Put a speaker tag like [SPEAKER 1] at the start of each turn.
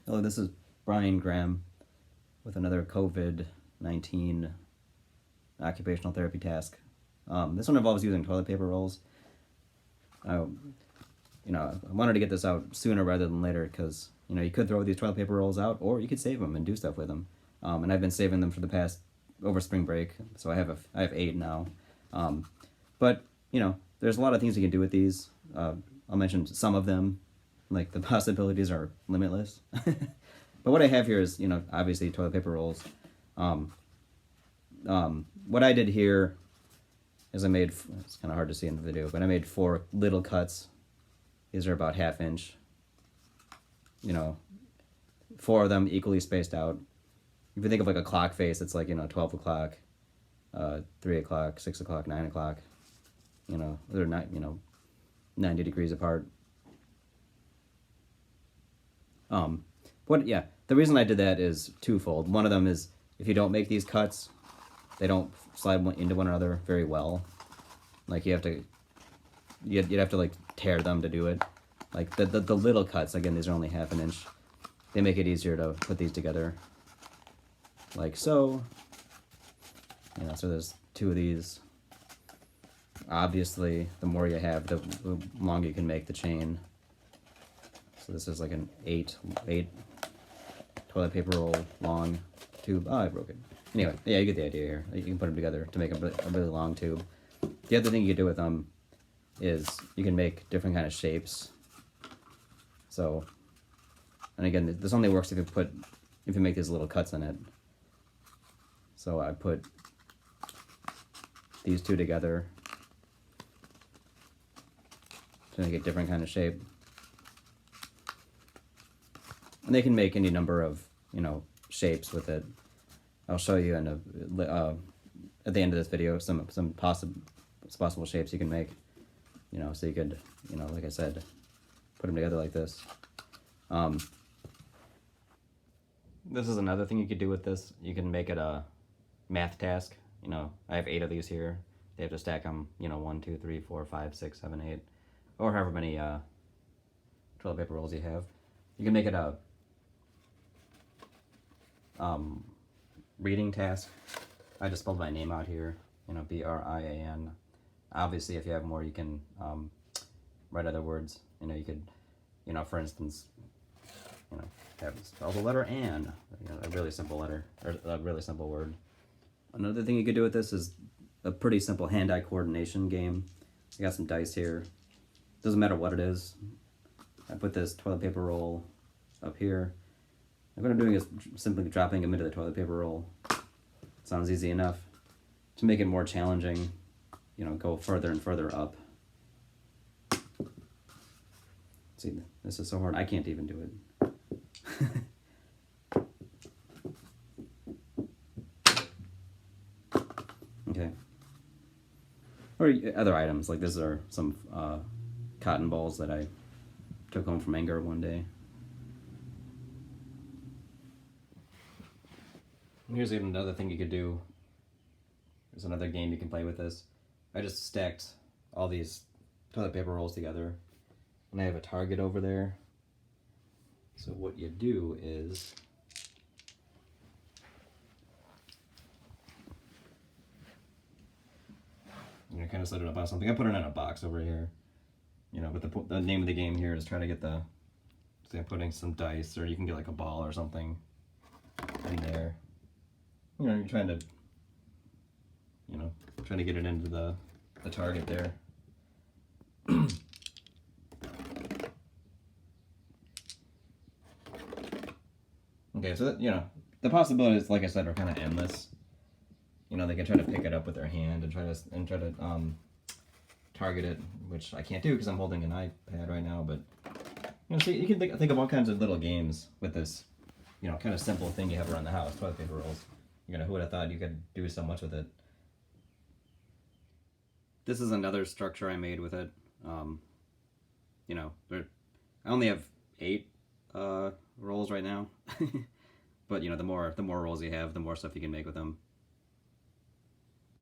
[SPEAKER 1] Hello, this is Brian Graham with another COVID-19 occupational therapy task. This one involves using toilet paper rolls. I wanted to get this out sooner rather than later because, you could throw these toilet paper rolls out or you could save them and do stuff with them. And I've been saving them for the past, over spring break, so I have 8 now. But, there's a lot of things you can do with these. I'll mention some of them, like the possibilities are limitless. But what I have here is, obviously toilet paper rolls. What I did here is it's kind of hard to see in the video, but I made 4 little cuts. These are about 1/2 inch. 4 of them equally spaced out. If you think of like a clock face, it's like, 12 o'clock, 3 o'clock, 6 o'clock, 9 o'clock. They're not, 90 degrees apart. The reason I did that is twofold. One of them is if you don't make these cuts, they don't slide into one another very well. Like you'd have to like tear them to do it. Like the little cuts, again, these are only 1/2 inch. They make it easier to put these together. Like so. So there's 2 of these. Obviously, the more you have, the longer you can make the chain. So this is like an 8 toilet paper roll long tube. Oh, I broke it. Anyway, yeah, you get the idea here. You can put them together to make a really long tube. The other thing you can do with them is you can make different kind of shapes. So, and again, this only works if you make these little cuts in it. So I put these 2 together to make a different kind of shape. And they can make any number of, shapes with it. I'll show you at the end of this video some possible shapes you can make. So you could, like I said, put them together like this. This is another thing you could do with this. You can make it a math task. I have 8 of these here. They have to stack them, 1, 2, 3, 4, 5, 6, 7, 8, or however many toilet paper rolls you have. You can make it a reading task. I just spelled my name out here, Brian. Obviously, if you have more, you can write other words. You could, for instance, have spell the letter "and," a really simple letter or a really simple word. Another thing you could do with this is a pretty simple hand-eye coordination game. I got some dice here. Doesn't matter what it is. I put this toilet paper roll up here. And what I'm doing is simply dropping them into the toilet paper roll. Sounds easy enough. To make it more challenging, go further and further up. See, this is so hard. I can't even do it. Okay. Or other items, like these are some cotton balls that I took home from Anger one day. Here's even another thing you could do. There's another game you can play with this. I just stacked all these toilet paper rolls together, and I have a target over there. So what you do is you kind of set it up on something. I put it in a box over here. But the name of the game here is try to get say I'm putting some dice, or you can get like a ball or something in there. You're trying to, get it into the target there. Okay, so that, the possibilities, like I said, are kind of endless. They can try to pick it up with their hand and try to target it, which I can't do because I'm holding an iPad right now. But so you can think of all kinds of little games with this, kind of simple thing you have around the house, toilet paper rolls. Who would have thought you could do so much with it? This is another structure I made with it. I only have 8 rolls right now, but the more rolls you have, the more stuff you can make with them.